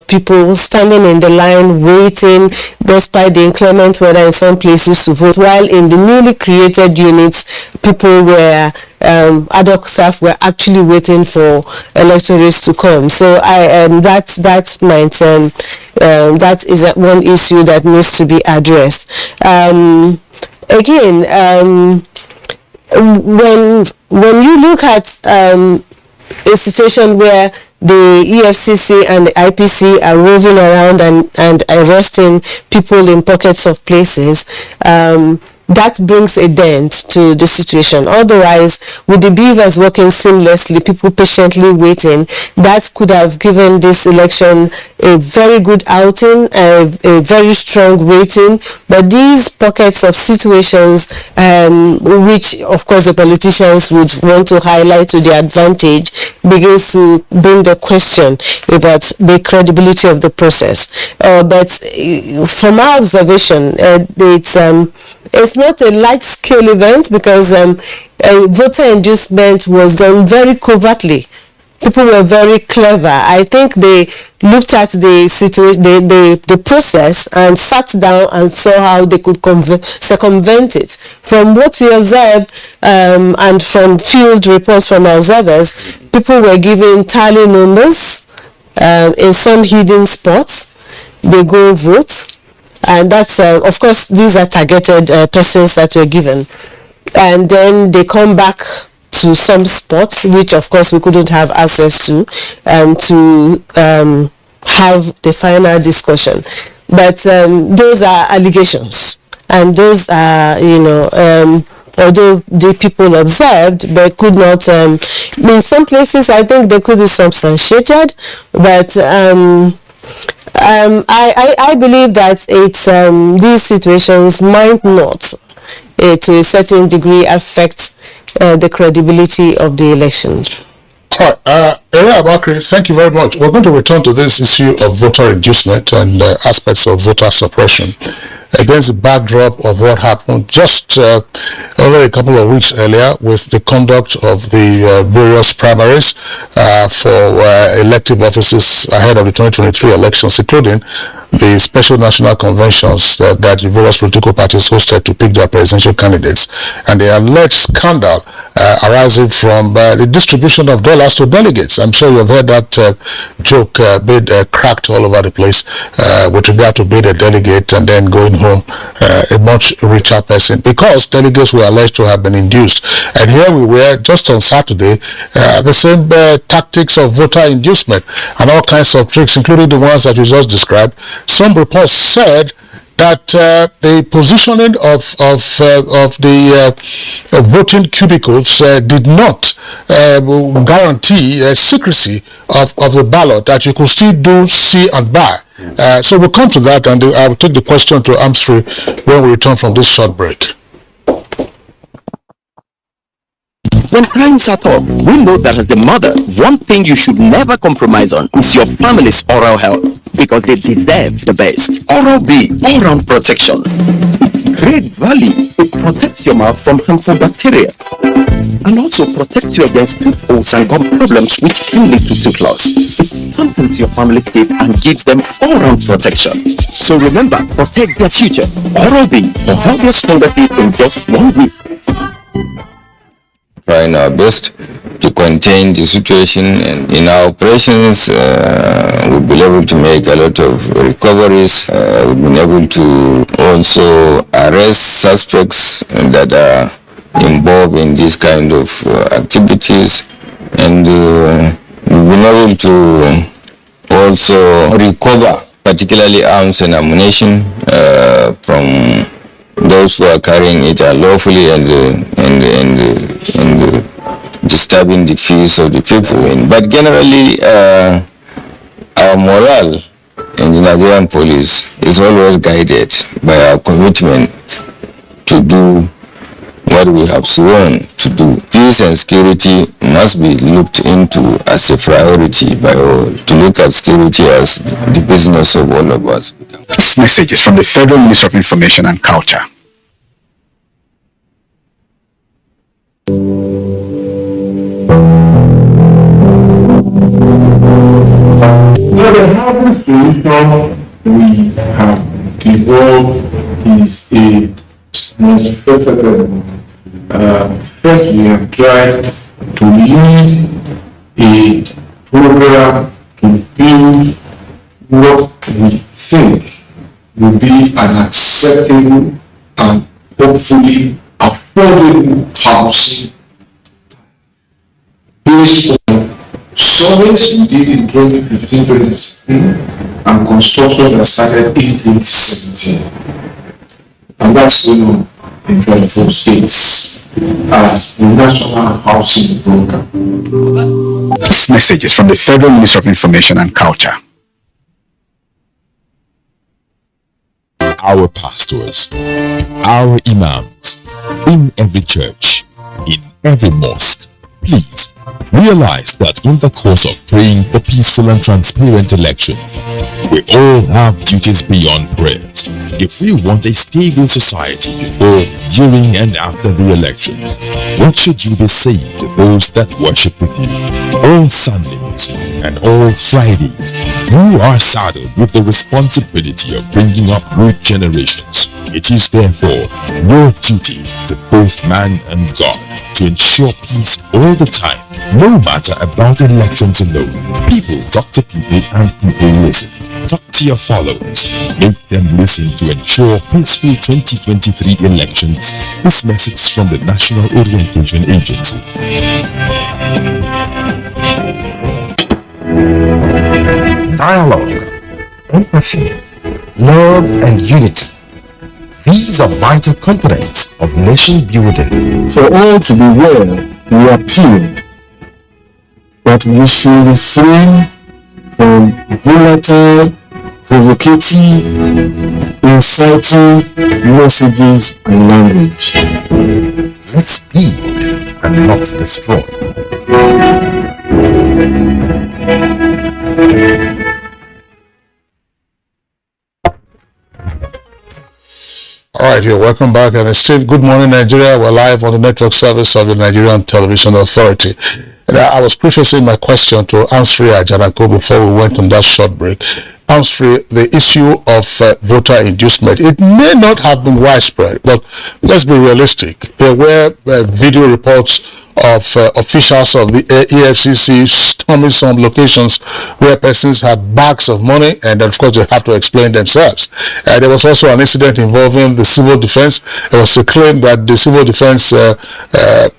people standing in the line waiting despite the inclement weather in some places to vote, while in the newly created units people were ad hoc staff were actually waiting for electorates to come. So that is one issue that needs to be addressed. Again, when you look at a situation where the EFCC and the IPC are roving around and arresting people in pockets of places, that brings a dent to the situation. Otherwise, with the beavers working seamlessly, people patiently waiting, that could have given this election a very good outing, a very strong rating. But these pockets of situations, which of course the politicians would want to highlight to their advantage, begins to bring the question about the credibility of the process. But from our observation, it's not a large-scale event, because voter inducement was done very covertly. People were very clever. I think they looked at the situation, the process, and sat down and saw how they could circumvent it. From what we observed, and from field reports from observers, people were given tally numbers in some hidden spots. They go vote. And that's, of course, these are targeted persons that were given. And then they come back to some spots, which, of course, we couldn't have access to have the final discussion. But those are allegations. And those are, although the people observed, but could not, in some places, I think they could be substantiated, but I believe that these situations might not, to a certain degree, affect the credibility of the election. All right, Area Abakri, thank you very much. We're going to return to this issue of voter inducement and aspects of voter suppression against the backdrop of what happened just only a couple of weeks earlier with the conduct of the various primaries for elective offices ahead of the 2023 elections, including the special national conventions that the various political parties hosted to pick their presidential candidates, and the alleged scandal arising from the distribution of dollars to delegates. I'm sure you've heard that joke being cracked all over the place with regard to being a delegate and then going home a much richer person, because delegates were alleged to have been induced. And here we were just on Saturday, the same tactics of voter inducement and all kinds of tricks, including the ones that you just described. Some reports said that the positioning of the voting cubicles did not guarantee secrecy of the ballot, that you could still do see and buy. So we'll come to that, and I will take the question to Amsri when we return from this short break. When times are tough, we know that as a mother, one thing you should never compromise on is your family's oral health, because they deserve the best. Oral-B, all-round protection. Great value. It protects your mouth from harmful bacteria and also protects you against tooth holes and gum problems, which can lead to tooth loss. It strengthens your family's teeth and gives them all-round protection. So remember, protect their future. Oral-B will help your stronger teeth in just 1 week. Trying our best to contain the situation, and in our operations we've been able to make a lot of recoveries. We've been able to also arrest suspects that are involved in this kind of activities, and we've been able to also recover particularly arms and ammunition from those who are carrying it unlawfully and disturbing the peace of the people. But generally, our morale in the Nigerian police is always guided by our commitment to do what we have sworn to do. Peace and security must be looked into as a priority by all, to look at security as the business of all of us. This message is from the Federal Ministry of Information and Culture. There have been solution we have developed is a multifaceted. First, we have tried to lead a program to build what we think will be an acceptable and hopefully affordable housing based on surveys we did in 2015-2016 and construction that started in 2017. And that's in 24 states as the National Housing Program. This message is from the Federal Ministry of Information and Culture. Our pastors, our imams, in every church, in every mosque, please realize that in the course of praying for peaceful and transparent elections, we all have duties beyond prayers. If we want a stable society before, during, and after the elections, what should you be saying to those that worship with you? All Sundays and all Fridays, you are saddled with the responsibility of bringing up good generations. It is therefore your duty to both man and God to ensure peace all the time, no matter about elections alone. People talk to people and people listen. Talk to your followers. Make them listen to ensure peaceful 2023 elections. This message from the National Orientation Agency. Dialogue, empathy, love and unity. These are vital components of nation building. For all to be well, we appeal that we should refrain from volatile, provocative, inciting messages and language. Let's build and not destroy. All right, here, welcome back. And it's still Good Morning Nigeria. We're live on the network service of the Nigerian Television Authority. And I was prefacing my question to Ansri Ajanako before we went on that short break. Ansri, the issue of voter inducement, it may not have been widespread, but let's be realistic. There were video reports of officials of the EFCC storming some locations where persons had bags of money, and of course they have to explain themselves. There was also an incident involving the civil defense. There was a claim that the civil defense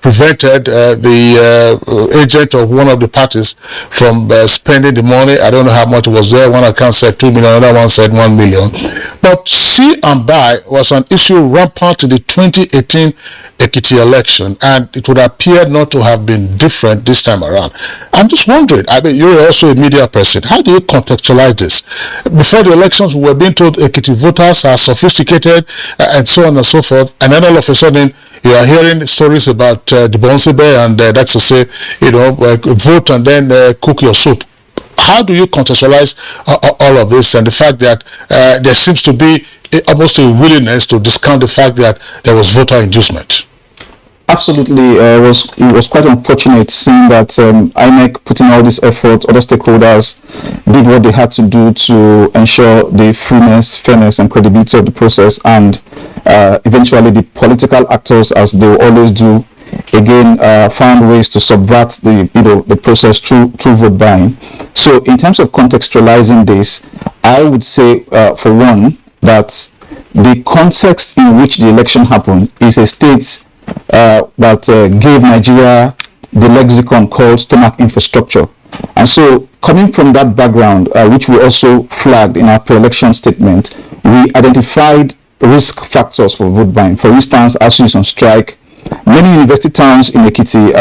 prevented the agent of one of the parties from spending the money. I don't know how much was there. One account said 2 million, another one said 1 million. But see and buy was an issue rampant in the 2018 Ekiti election, and it would appear not to have been different this time around. I'm just wondering, I mean, you're also a media person. How do you contextualize this? Before the elections, we were being told Ekiti voters are sophisticated and so on and so forth, and then all of a sudden, you are hearing stories about the Bonsebe, and that's to say, vote and then cook your soup. How do you contextualize all of this and the fact that there seems to be almost a willingness to discount the fact that there was voter inducement? Absolutely, it was quite unfortunate seeing that INEC put in all this effort, other stakeholders did what they had to do to ensure the freeness, fairness and credibility of the process, and eventually the political actors, as they will always do, again found ways to subvert the process through vote buying. So in terms of contextualizing this, I would say for one that the context in which the election happened is a state that gave Nigeria the lexicon called stomach infrastructure. And so coming from that background, which we also flagged in our pre-election statement, we identified risk factors for vote buying. For instance, ASU is on strike. Many university towns in Ekiti,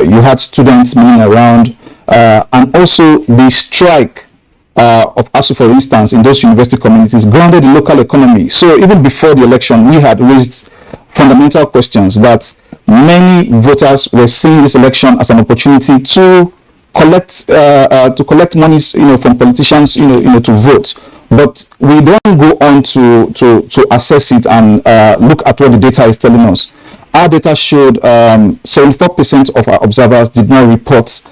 you had students milling around, and also the strike of ASU, for instance, in those university communities grounded the local economy. So even before the election, we had raised fundamental questions that many voters were seeing this election as an opportunity to collect monies, from politicians, to vote. But we don't go on to assess it and look at what the data is telling us. Our data showed 74% of our observers did not report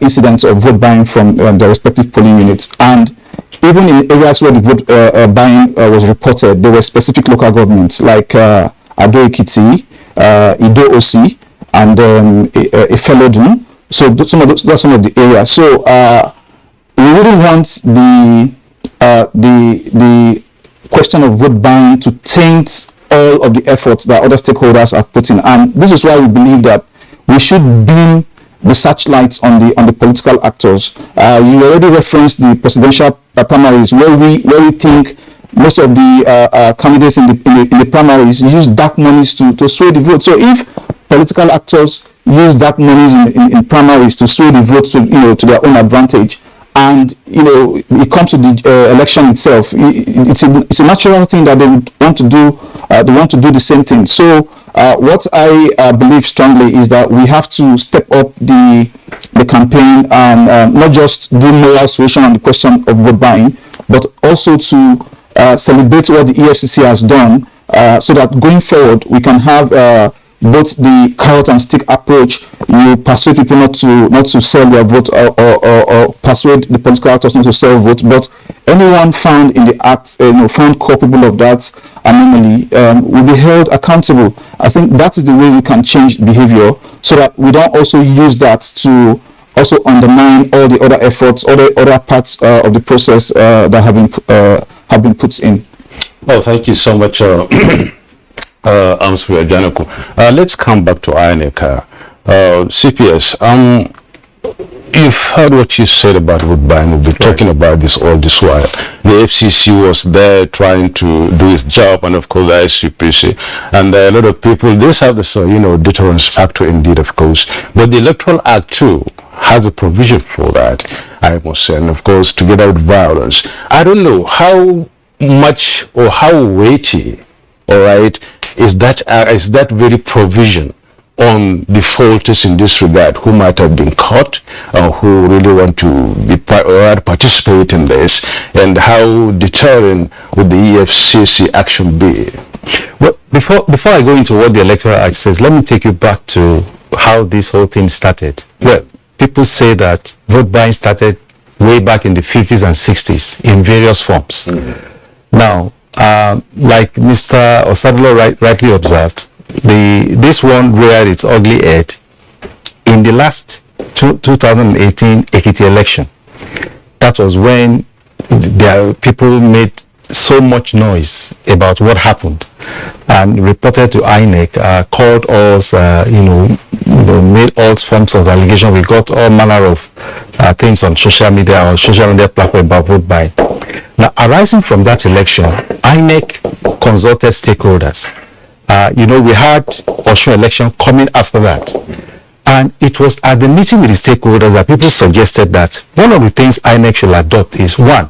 incidents of vote buying from the respective polling units. And even in areas where the vote buying was reported, there were specific local governments like Ado Ekiti, Ido Osi, and Ifelodun. So that's some of the areas. So we wouldn't want the question of vote buying to taint all of the efforts that other stakeholders have put in. And this is why we believe that we should beam the searchlights on the political actors. You already referenced the presidential primaries, where we think most of the candidates in the primaries use dark monies to sway the vote. So if political actors use dark monies in primaries to sway the vote to their own advantage, and it comes to the election itself, it's a natural thing that they want to do. They want to do the same thing. So what I believe strongly is that we have to step up the campaign and not just do moral suasion on the question of vote buying, but also to celebrate what the EFCC has done, so that going forward we can have both the carrot and stick approach. You persuade people not to sell their vote, or persuade the political actors not to sell votes, but anyone found in the act, found culpable of that anomaly, will be held accountable. I think that is the way we can change behavior, so that we don't also use that to also undermine all the other efforts, all the other parts of the process that have been put in. Well, thank you so much, Amswe Ajanoko. Let's come back to INEC. CPS, you've heard what you said about vote buying. We've been talking about this all this while. The FCC was there trying to do its job, and of course the ICPC, and a lot of people, this have this deterrence factor indeed, of course, but the Electoral Act too has a provision for that, I must say, and of course together with violence. I don't know how much or how weighty, all right, is that very provision on defaulters in this regard, who might have been caught or who really want to be or participate in this, and how deterring would the EFCC action be? Well, before I go into what the Electoral Act says, let me take you back to how this whole thing started. Well, people say that vote buying started way back in the 50s and 60s in various forms. Now, like Mr. Osadolo rightly observed, this one reared its ugly head in the last 2018 Ekiti election. That was when people made so much noise about what happened and reported to INEC, called us, made all forms of allegation. We got all manner of things on social media platform about vote buying. Now, arising from that election, INEC consulted stakeholders. We had Osun election coming after that. And it was at the meeting with the stakeholders that people suggested that one of the things INEC should adopt is, one,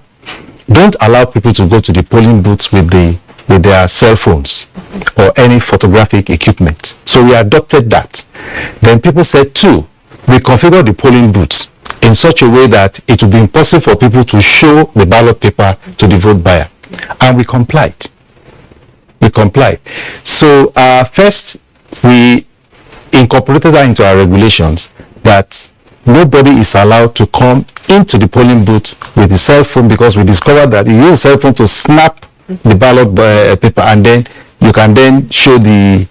don't allow people to go to the polling booths with their cell phones or any photographic equipment. So we adopted that. Then people said, two, we configure the polling booths in such a way that it would be impossible for people to show the ballot paper to the vote buyer. And we complied. So first, we incorporated that into our regulations, that nobody is allowed to come into the polling booth with a cell phone, because we discovered that you use a cell phone to snap the ballot paper, and then you can then show the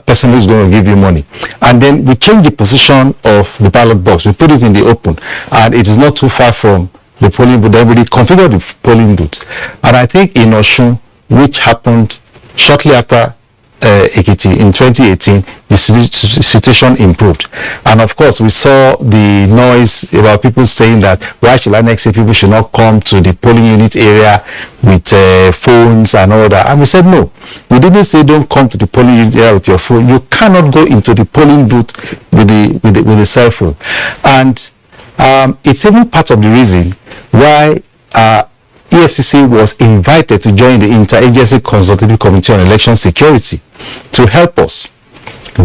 person who's going to give you money. And then we change the position of the ballot box. We put it in the open, and it is not too far from the polling booth. Then we configure the polling booth. And I think in Osun, which happened shortly after Ekiti in 2018, the situation improved. And of course, we saw the noise about people saying that, why should INEC say people should not come to the polling unit area with phones and all that? And we said, no, we didn't say don't come to the polling unit area with your phone. You cannot go into the polling booth with the cell phone. And it's even part of the reason why EFCC was invited to join the Interagency Consultative Committee on Election Security to help us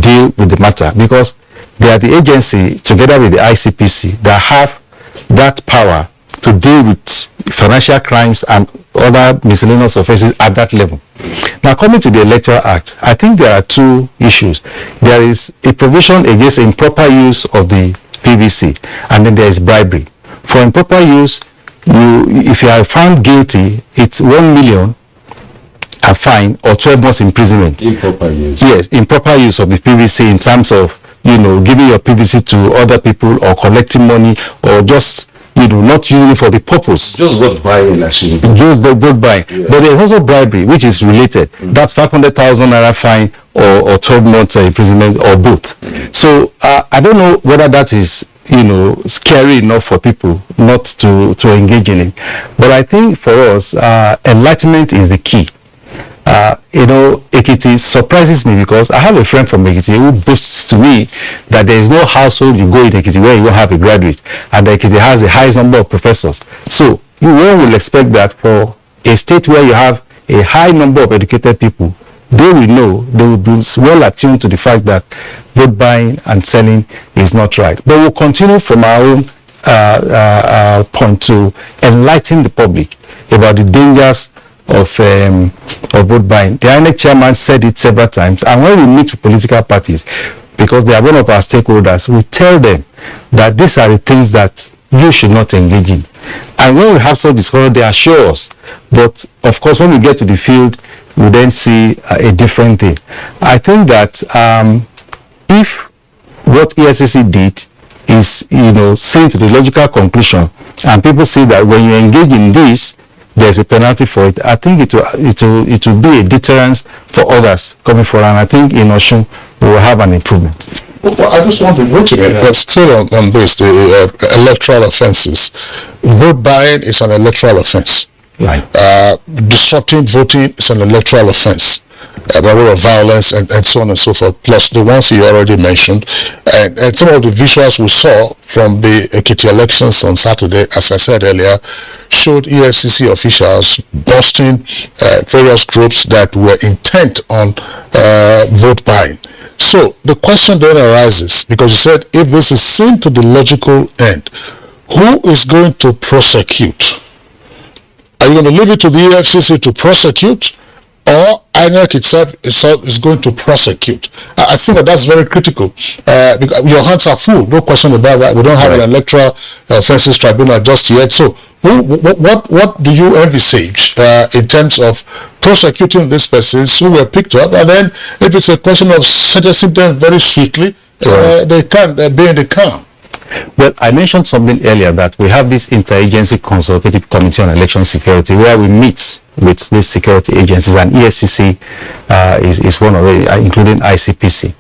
deal with the matter, because they are the agency, together with the ICPC, that have that power to deal with financial crimes and other miscellaneous offenses at that level. Now, coming to the Electoral Act, I think there are two issues. There is a provision against improper use of the PVC, and then there is bribery. For improper use, if you are found guilty, it's 1 million a fine or 12 months imprisonment. Improper use. Yes, improper use of the PVC in terms of, giving your PVC to other people or collecting money or just, not using it for the purpose. Just vote buying, actually. Just vote buying. Yeah. But there's also bribery, which is related. That's 500,000 naira fine or 12 months imprisonment or both. So I don't know whether that is, scary enough for people not to engage in it. But I think for us, enlightenment is the key. Ekiti surprises me because I have a friend from Ekiti who boasts to me that there is no household you go in Ekiti where you won't have a graduate, and Ekiti has the highest number of professors. So one will expect that for a state where you have a high number of educated people, they will be well attuned to the fact that vote buying and selling is not right. But we'll continue from our own point to enlighten the public about the dangers of vote buying. The INEC chairman said it several times, and when we meet with political parties, because they are one of our stakeholders, we tell them that these are the things that you should not engage in. And when we have such discussion, they assure us. But of course, when we get to the field, we then see a different thing. I think that if what EFCC did is, seen to the logical conclusion, and people see that when you engage in this, there's a penalty for it, I think it will be a deterrence for others coming forward, and I think in Osun we will have an improvement. Well, I just want to go to it, but still on this, the electoral offenses. Vote buying is an electoral offense. Right. Disrupting voting is an electoral offense. By way of violence and so on and so forth, plus the ones you already mentioned. And some of the visuals we saw from the Ekiti elections on Saturday, as I said earlier, showed EFCC officials busting various groups that were intent on vote buying. So the question then arises, because you said if this is seen to the logical end, who is going to prosecute? Are you going to leave it to the EFCC to prosecute, or INEC itself is going to prosecute? I think that's very critical. Because your hands are full, no question about that. We don't have an electoral offences tribunal just yet. So what do you envisage in terms of prosecuting these persons who were picked up? And then if it's a question of sentencing them very swiftly, they can be in the camp. Well, I mentioned something earlier that we have this interagency consultative committee on election security where we meet with these security agencies, and EFCC is one of it, including ICPC.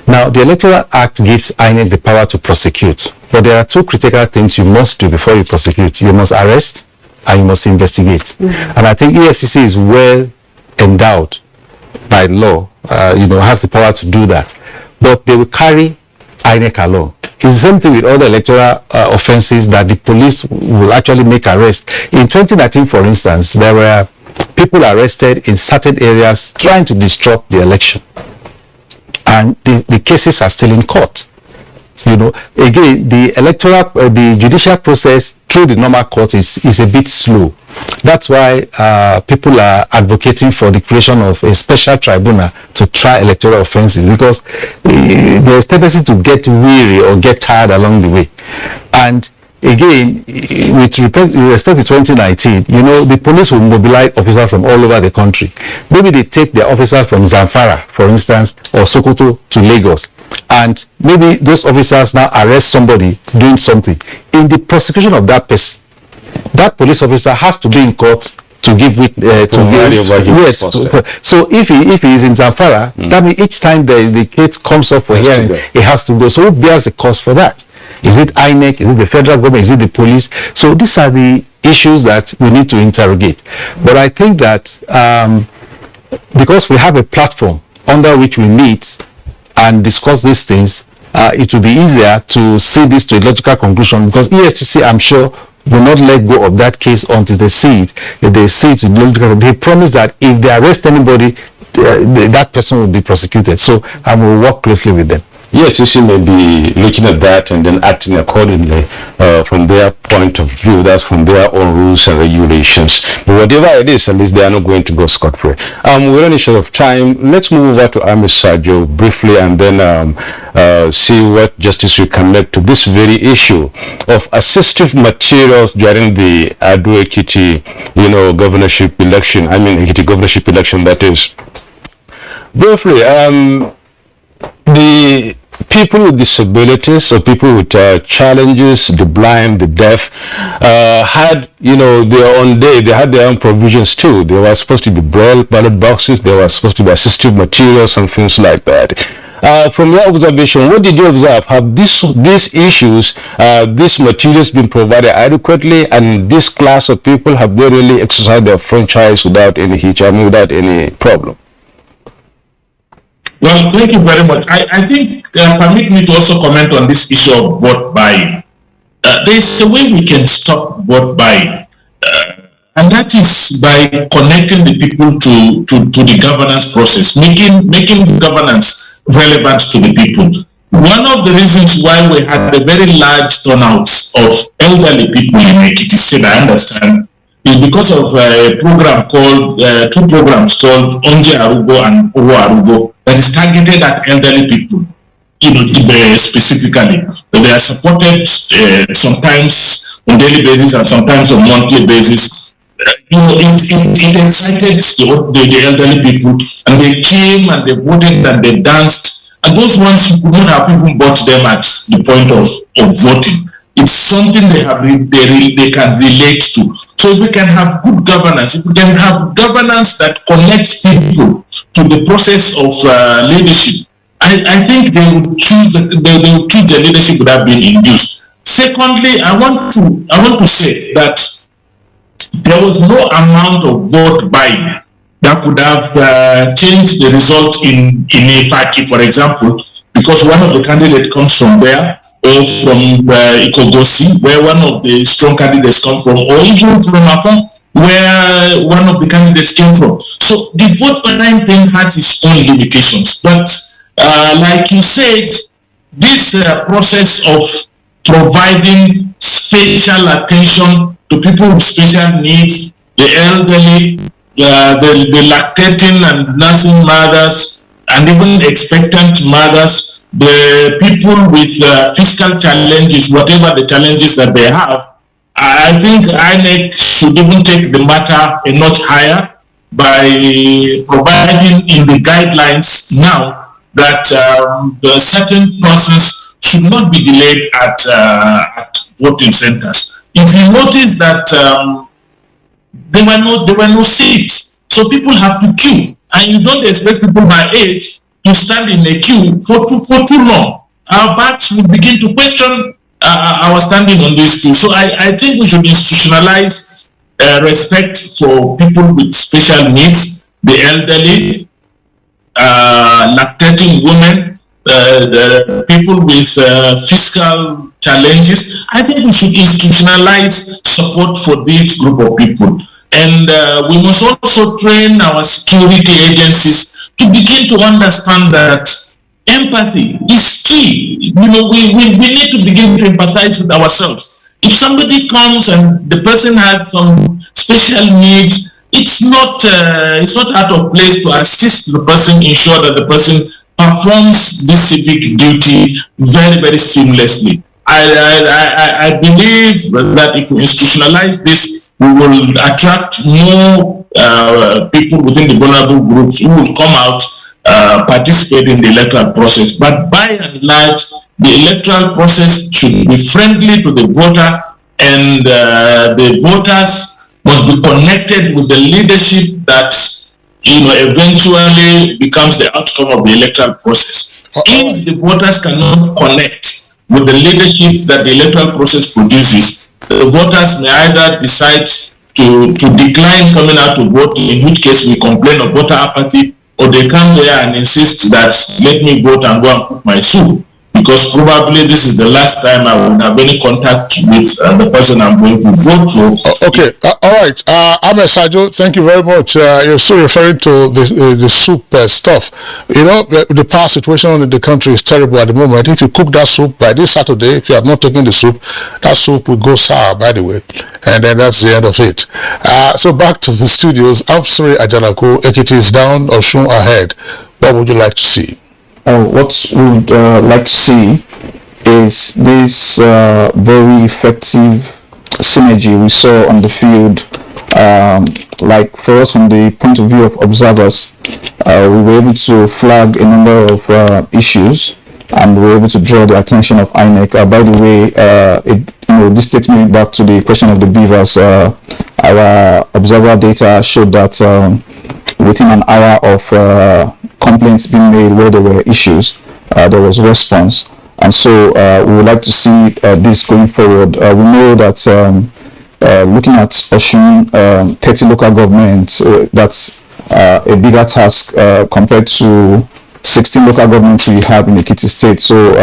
Now, the Electoral Act gives INEC the power to prosecute, but there are two critical things you must do before you prosecute. You must arrest and you must investigate. And I think EFCC is well endowed by law, has the power to do that. But they will carry INEC along. It's the same thing with other electoral offenses that the police will actually make arrests. In 2019, for instance, there were people arrested in certain areas trying to disrupt the election. And the cases are still in court. Again, the judicial process through the normal court is a bit slow. That's why people are advocating for the creation of a special tribunal to try electoral offenses, because there is tendency to get weary or get tired along the way. And again, with respect to 2019, the police will mobilize officers from all over the country. Maybe they take their officers from Zamfara, for instance, or Sokoto to Lagos. And maybe those officers now arrest somebody doing something. In the prosecution of that person, that police officer has to be in court to give yes. So if he is in Zamfara, that means each time the case comes up for hearing, he has to go. So who bears the cost for that? Is it INEC? Is it the federal government? Is it the police? So these are the issues that we need to interrogate. But I think that because we have a platform under which we meet and discuss these things, it will be easier to see this to a logical conclusion, because EFCC, I'm sure, will not let go of that case until they see it. If they see it to logical, they promise that if they arrest anybody, that person will be prosecuted. So I will work closely with them. EFCC may be looking at that and then acting accordingly from their point of view. That's from their own rules and regulations. But whatever it is, at least they are not going to go scot-free. We're running short of time. Let's move over to Ahmed Sajo briefly and then see what justice we can make to this very issue of assistive materials during the Ado Ekiti, governorship election. Ekiti governorship election, that is. Briefly, the people with disabilities or people with challenges, the blind, the deaf, had, their own day. They had their own provisions too. There were supposed to be braille ballot boxes. There were supposed to be assistive materials and things like that. From your observation, what did you observe? Have these issues, these materials been provided adequately, and this class of people, have they really exercised their franchise without any hitch, without any problem? Well, thank you very much. I think, permit me to also comment on this issue of vote buying. There's a way we can stop vote buying, and that is by connecting the people to the governance process, making governance relevant to the people. One of the reasons why we had a very large turnout of elderly people in Ekiti State, I understand, is because of a program called, two programs called Onje Arugo and Owo Arugo that is targeted at elderly people, specifically. They are supported sometimes on daily basis and sometimes on monthly basis. It excited the elderly people, and they came and they voted and they danced. And those ones who could not have even bought them at the point of voting. It's something they can relate to. So if we can have good governance, if we can have governance that connects people to the process of leadership, I think they would choose the leadership without being induced. Secondly, I want to say that there was no amount of vote buying that could have changed the result in Ifaki, for example, because one of the candidates comes from there, or from Ikogosi, where one of the strong candidates come from, or even from Afon, where one of the candidates came from. So the vote buying thing has its own limitations. But like you said, this process of providing special attention to people with special needs, the elderly, the lactating and nursing mothers, and even expectant mothers, the people with fiscal challenges, whatever the challenges that they have, I think INEC should even take the matter a notch higher by providing in the guidelines now that certain persons should not be delayed at voting centers. If you notice that there were no seats, so people have to queue, and you don't expect people my age to stand in a queue for too long. Our backs will begin to question our standing on this queue. So I think we should institutionalize respect for people with special needs, the elderly, lactating women, the people with fiscal challenges. I think we should institutionalize support for this group of people. And we must also train our security agencies to begin to understand that empathy is key. We need to begin to empathize with ourselves. If somebody comes and the person has some special needs, it's not out of place to assist the person, ensure that the person performs this civic duty very, very seamlessly. I believe that if we institutionalize this, we will attract more people within the vulnerable groups who will come out, participate in the electoral process. But by and large, the electoral process should be friendly to the voter, and the voters must be connected with the leadership that eventually becomes the outcome of the electoral process. If the voters cannot connect with the leadership that the electoral process produces, the voters may either decide to decline coming out to vote, in which case we complain of voter apathy, or they come there and insist that let me vote and go and cook my soup. because probably this is the last time I will have any contact with the person I'm going to vote for. Okay, all right. Ahmed Sajo, thank you very much. You're still referring to the soup stuff. You know, the power situation in the country is terrible at the moment. If you cook that soup by this Saturday, if you have not taken the soup, that soup will go sour, by the way. And then that's the end of it. So back to the studios. Afsuri Ajanako, Ekiti is down, Oshun ahead. What would you like to see? What we would like to see is this very effective synergy we saw on the field. Like for us, from the point of view of observers, we were able to flag a number of issues, and we were able to draw the attention of INEC. By the way, this takes me back to the question of the beavers. Our observer data showed that within an hour of complaints being made where there were issues, there was response. And so we would like to see this going forward. We know that looking at Oshun, 30 local governments, that's a bigger task compared to 16 local governments we have in Ekiti State. So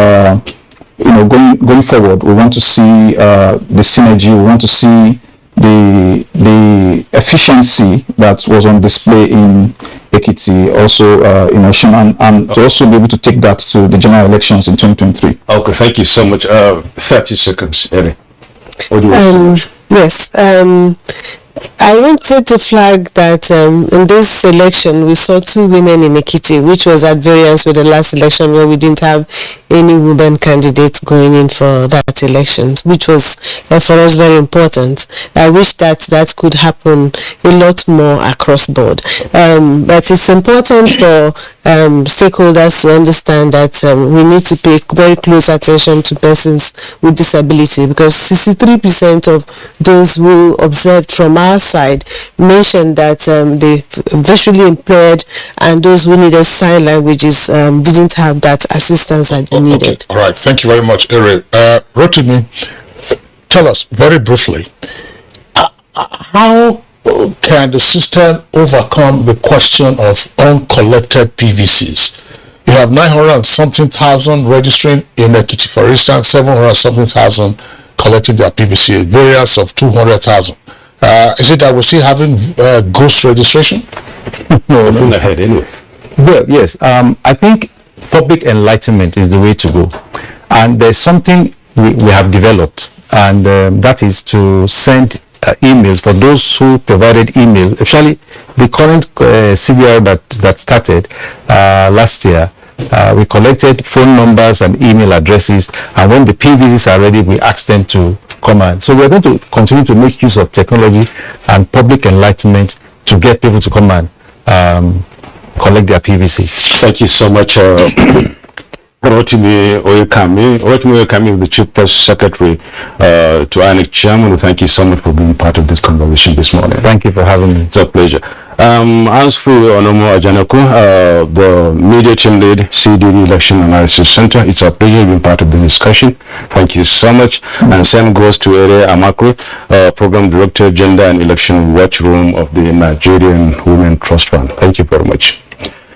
going forward, we want to see the synergy. We want to see the efficiency that was on display in Ekiti, also in Oshun, and to also be able to take that to the general elections in 2023. Okay, thank you so much. 30 seconds, Eddie. What do you want to say? Yes, I wanted to flag that in this election we saw 2 women in Ekiti, which was at variance with the last election where we didn't have any women candidates going in for that election, which was for us very important. I wish that could happen a lot more across board. But it's important for stakeholders to understand that we need to pay very close attention to persons with disability, because 63% of those who observed from our side mentioned that they visually impaired and those who needed sign languages didn't have that assistance that they needed. Okay. All right, thank you very much, Eric. Rotimi, tell us very briefly, how can the system overcome the question of uncollected PVCs? You have 900 and something thousand registering in Ekiti, for instance, 700 something thousand collecting their PVC, variance of 200,000. Is it that we're still having ghost registration? No, ahead anyway. Well, yes. I think public enlightenment is the way to go, and there's something we have developed, and that is to send emails for those who provided emails. Actually, the current CBR that started last year, we collected phone numbers and email addresses, and when the PVCs are ready, we ask them to come on. So we're going to continue to make use of technology and public enlightenment to get people to come and collect their PVCs. Thank you so much, Rotimi Oyekami. Rotimi Oyekami is the Chief Press Secretary to INEC Chairman. Thank you so much for being part of this conversation this morning. Thank you for having me. It's a pleasure. Ansfree Onomo Ajanako, the Media Team Lead, CDD Election Analysis Center. It's a pleasure being part of the discussion. Thank you so much. And same goes to Ere Amakwe, Program Director, Gender and Election Watch Room of the Nigerian Women Trust Fund. Thank you very much.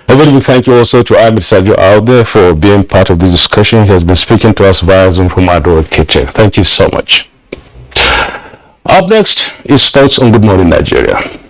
A very big thank you also to Ahmed Sajo out there for being part of the discussion. He has been speaking to us via Zoom from Ado Kitchen. Thank you so much. Up next is Sports on Good Morning Nigeria.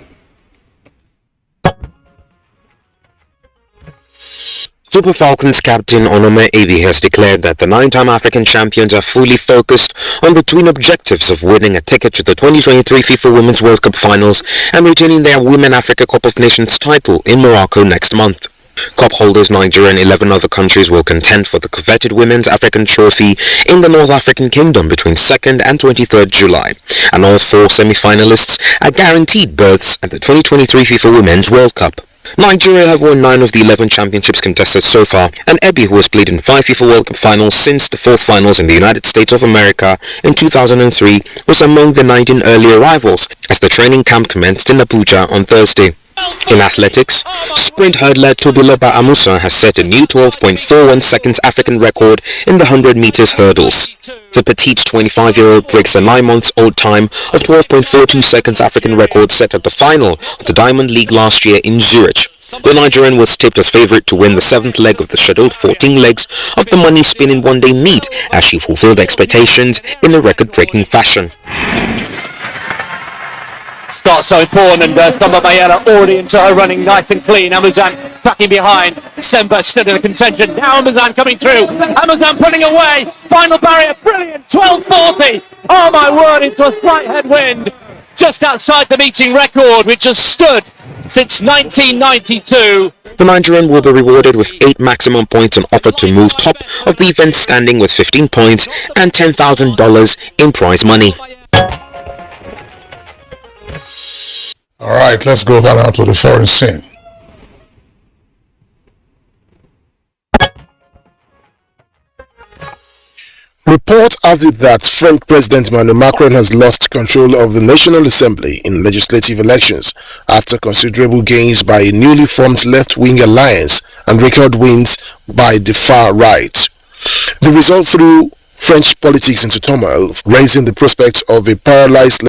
Super Falcons captain Onome Ebi has declared that the 9-time African champions are fully focused on the twin objectives of winning a ticket to the 2023 FIFA Women's World Cup finals and retaining their Women Africa Cup of Nations title in Morocco next month. Cup holders Nigeria and 11 other countries will contend for the coveted Women's African Trophy in the North African Kingdom between 2nd and 23rd July, and all 4 semi-finalists are guaranteed berths at the 2023 FIFA Women's World Cup. Nigeria have won 9 of the 11 championships contested so far, and Ebi, who has played in 5 FIFA World Cup finals since the 4 finals in the United States of America in 2003, was among the 19 early arrivals as the training camp commenced in Abuja on Thursday. In athletics, sprint hurdler Tobiloba Amusa has set a new 12.41 seconds African record in the 100 meters hurdles. The petite 25-year-old breaks the 9-month-old time of 12.42 seconds African record set at the final of the Diamond League last year in Zurich. The Nigerian was tipped as favourite to win the 7th leg of the scheduled 14 legs of the money spinning one-day meet, as she fulfilled expectations in a record-breaking fashion. Start so important, and Samba Mayera already into her running nice and clean. Amazan tracking behind. Semba still in the contention. Now Amazan coming through. Amazan putting away. Final barrier, brilliant. 12:40. Oh my word, into a slight headwind. Just outside the meeting record, which has stood since 1992. The Nigerian will be rewarded with 8 maximum points on offer to move top of the event standing with 15 points and $10,000 in prize money. All right, let's go back now to the foreign scene. Report has it that French President Emmanuel Macron has lost control of the National Assembly in legislative elections after considerable gains by a newly formed left-wing alliance and record wins by the far right. The result threw French politics into turmoil, raising the prospect of a paralyzed